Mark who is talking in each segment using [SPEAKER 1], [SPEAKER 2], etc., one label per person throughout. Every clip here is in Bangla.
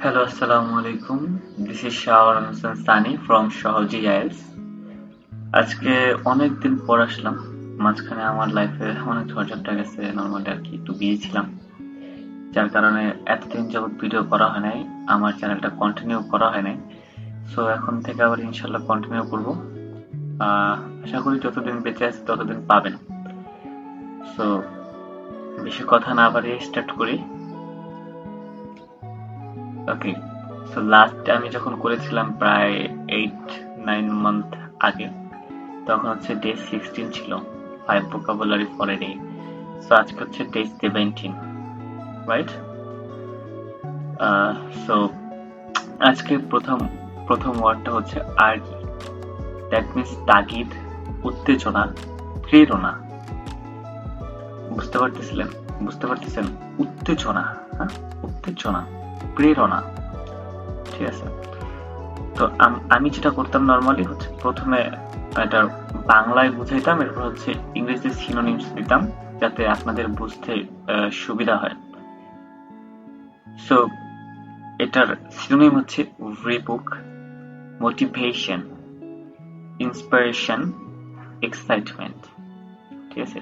[SPEAKER 1] Hello, Assalamu alaikum. This is Shahar Hassan Sani from Shahoji IELTS. আজকে অনেকদিন পর আসলাম। মাঝখানে আমার লাইফে অনেক ঝড়ঝাপটা গেছে, নর্মালি আর কি একটু বিজি ছিলাম, যার কারণে এতদিন যাবত ভিডিও করা হয় নাই, আমার চ্যানেলটা কন্টিনিউ করা হয় নাই। সো এখন থেকে আবার ইনশাল্লাহ কন্টিনিউ করব। আশা করি যতদিন বেঁচে আছি ততদিন পাবেন। সো বেশি কথা না বাড়িয়ে স্টার্ট করি। ওকে, সো লাস্ট আমি যখন করেছিলাম প্রায় 8-9 মান্থ আগে, তখন হচ্ছে ডে 16 ছিল, 5 vocabulary for a day. So আজকে হচ্ছে ডে 17, রাইট? সো আজকে প্রথম প্রথম ওয়ার্ডটা হচ্ছে আর্গি। দ্যাট মিন্স তাগিদ, উত্তেজনা, প্রেরণা। বুঝতে পারতেছেন? উত্তেজনা, হ্যাঁ, উত্তেজনা, প্রেরণা। ঠিক আছে? তো আমি যেটা করতাম নর্মালি হচ্ছে প্রথমে এটার বাংলায় বুঝাইতাম, এরপর হচ্ছে ইংরেজি সিনোনিমস দিতাম যাতে আপনাদের বুঝতে সুবিধা হয়। সো এটার সিনোনিম হচ্ছে রিবুক, মোটিভেশন, ইন্সপিরেশন, এক্সাইটমেন্ট। ঠিক আছে?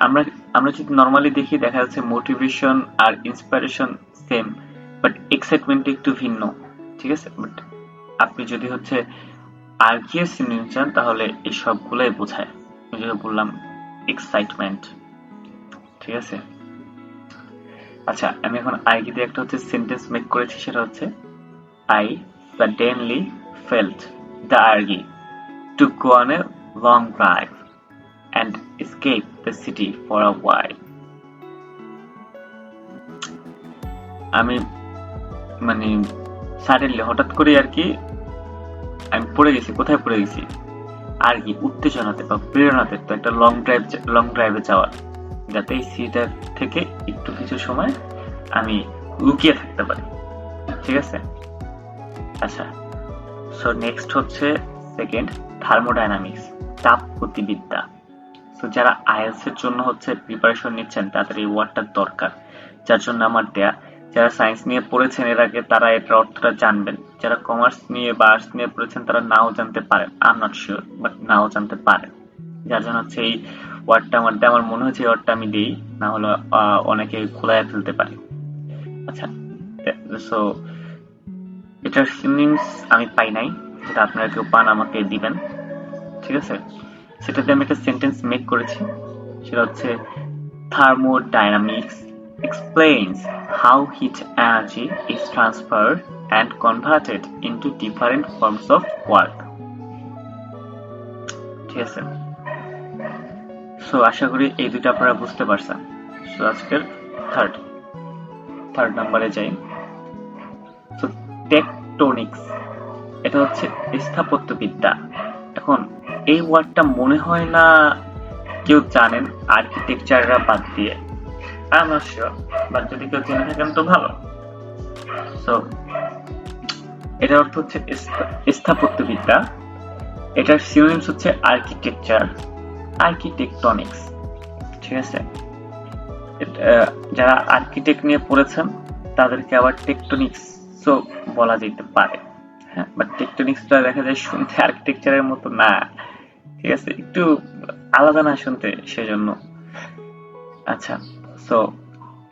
[SPEAKER 1] আমরা আমরা যদি নর্মালি দেখি, দেখা যাচ্ছে মোটিভেশন আর ইন্সপিরেশন সেম, বাট এক্সাইটমেন্ট একটু ভিন্ন। ঠিক আছে? বাট আপনি যদি হচ্ছে আর্গিয়ে সিনোনিম চান তাহলে এই সবগুলাই বোঝায়। আমি যেটা বললাম এক্সাইটমেন্ট। ঠিক আছে? আচ্ছা, আমি এখন আর্গি দিয়ে একটা হচ্ছে সেন্টেন্স মেক করেছি, সেটা হচ্ছে I suddenly felt the urge to go on a long drive and escape the city for a while. আমি মানে সাডেনলি হঠাৎ করে আর কি আমি পড়ে গেছি। কোথায় পড়ে গেছি? আর কি উত্তেজনাতে বা প্রেরণাতে, তো একটা লং ড্রাইভে যাওয়ার, যাতে এই সিটার থেকে একটু কিছু সময় আমি লুকিয়ে থাকতে পারি। ঠিক আছে? আচ্ছা, সো নেক্সট হচ্ছে সেকেন্ড, থার্মোডাইনামিক্স, তাপ গতিবিদ্যা। সো যারা আইএলটিএস এর জন্য হচ্ছে প্রিপারেশন নিচ্ছেন তাদের এই ওয়ার্ডটা দরকার, যার জন্য আমার দেয়া। যারা সায়েন্স নিয়ে পড়েছেন এর আগে তারা এটার অর্থটা জানবেন, যারা কমার্স নিয়ে বা আর্টস নিয়ে পড়েছেন তারা নাও জানতে পারেন, I am not sure, but now জানতে পারেন। যার জন্য হচ্ছে এই ওয়ার্ডটা আমার মনে হচ্ছে এই ওয়ার্ডটা আমি দিই, না হলে অনেকে খোলায় ফেলতে পারে। আচ্ছা, সো এটার সিনোনিমস আমি পাই নাই, যেটা আপনারা কেউ পান আমাকে দিবেন। ঠিক আছে? সেটাতে আমি একটা সেন্টেন্স মেক করেছি, সেটা হচ্ছে thermodynamics explains how heat energy is transferred and converted into different forms of work. ঠিক আছে? সো আশা করি এই দুটো আপনারা বুঝতে পারছেন। সো আজকের থার্ড নাম্বারে যাই। সো টেকটোনিক্স, এটা হচ্ছে স্থাপত্যবিদ্যা। এখন এই ওয়ার্ডটা মনে হয় না কেউ জানেন আর্কিটেকচাররা বাদ দিয়ে, I am not sure, but যদি কেউ জেনে থাকেন তো ভালো। সো এটার অর্থ হচ্ছে স্থাপত্যবিদ্যা। এটার সিনোনিমস হচ্ছে আর্কিটেকচার, আর্কিটেকটনিক্স। ঠিক আছে? যারা আর্কিটেক্ট নিয়ে পড়েছেন তাদেরকে আবার টেকটনিক্স বলা যেতে পারে। হ্যাঁ, বাট টেকটনিক্সটা দেখা যায় শুনতে আর্কিটেকচারের মতো না। ঠিক আছে? একটু আলাদা না শুনতে, সেজন্য। আচ্ছা, সো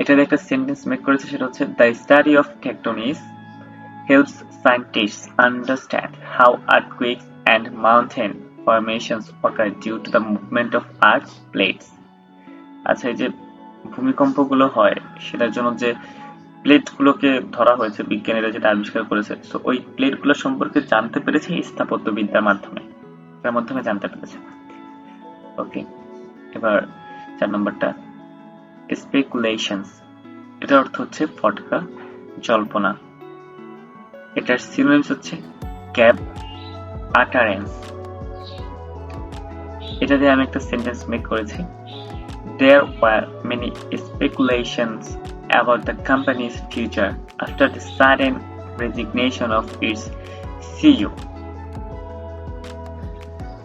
[SPEAKER 1] এটার একটা সেন্টেন্স মেক করেছে, সেটা হচ্ছে the study of tectonics helps scientists understand how earthquakes and mountain formations occur due to the movement of Earth's plates. আচ্ছা, এই যে ভূমিকম্পগুলো হয় সেটার জন্য যে প্লেটগুলোকে ধরা হয়েছে, বিজ্ঞানীরা যেটা আবিষ্কার করেছে, সো ওই প্লেটগুলো সম্পর্কে জানতে পেরেছে স্থাপত্যবিদ্যার মাধ্যমে, তার মাধ্যমে জানতে পেরেছে। ওকে, এবার 4 নম্বরটা স্পেকুলেশনস। এটার অর্থ হচ্ছে ফটকা, জল্পনা। এটার সিনোনিমস হচ্ছে গ্যাপ, আটারেন্স। এটা দিয়ে আমি একটা সেন্টেন্স মেক করেছি। There were many speculations about the company's future after the sudden resignation of its CEO.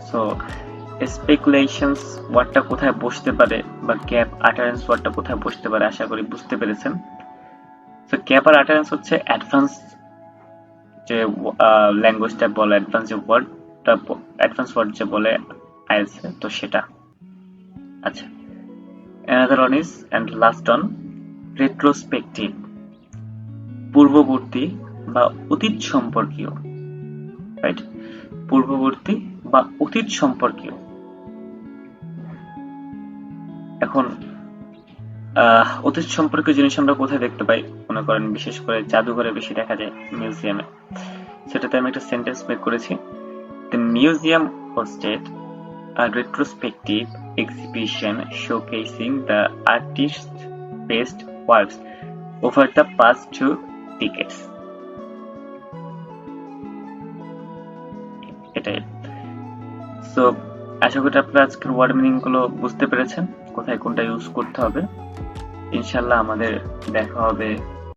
[SPEAKER 1] So, speculations ওয়ার্ডটা কোথায় বসতে পারে বা গ্যাপ আটারেন্স ওয়ার্ডটা কোথায় বসতে পারে আশা করি বুঝতে পেরেছেন। সো ক্যাপার আটারেন্স হচ্ছে অ্যাডভান্স যে ল্যাঙ্গুয়েজটা বলে, অ্যাডভান্স ওয়ার্ড যে বলে আইএলটিএস, তো সেটা। আচ্ছা, another one is and last on retrospective, পূর্ববর্তী বা অতীত সম্পর্কীয়, রাইট? পূর্ববর্তী বা অতীত সম্পর্কীয়। এখন অতীত সম্পর্কীয় জিনিস আমরা কোথায় দেখতে পাই? মনে করেন বিশেষ করে জাদুঘরে বেশি দেখা যায়, মিউজিয়ামে। সেটাতে আমি একটা সেন্টেন্স মেক করেছি, the museum hosted a retrospective exhibition showcasing the artist's best works over the past 2 decades. এটাই। সো আশা করি আপনারা আজকের ওয়ার্ড মিনিং গুলো বুঝতে পেরেছেন, কোথায় কোনটা ইউজ করতে হবে। ইনশাল্লাহ আমাদের দেখা হবে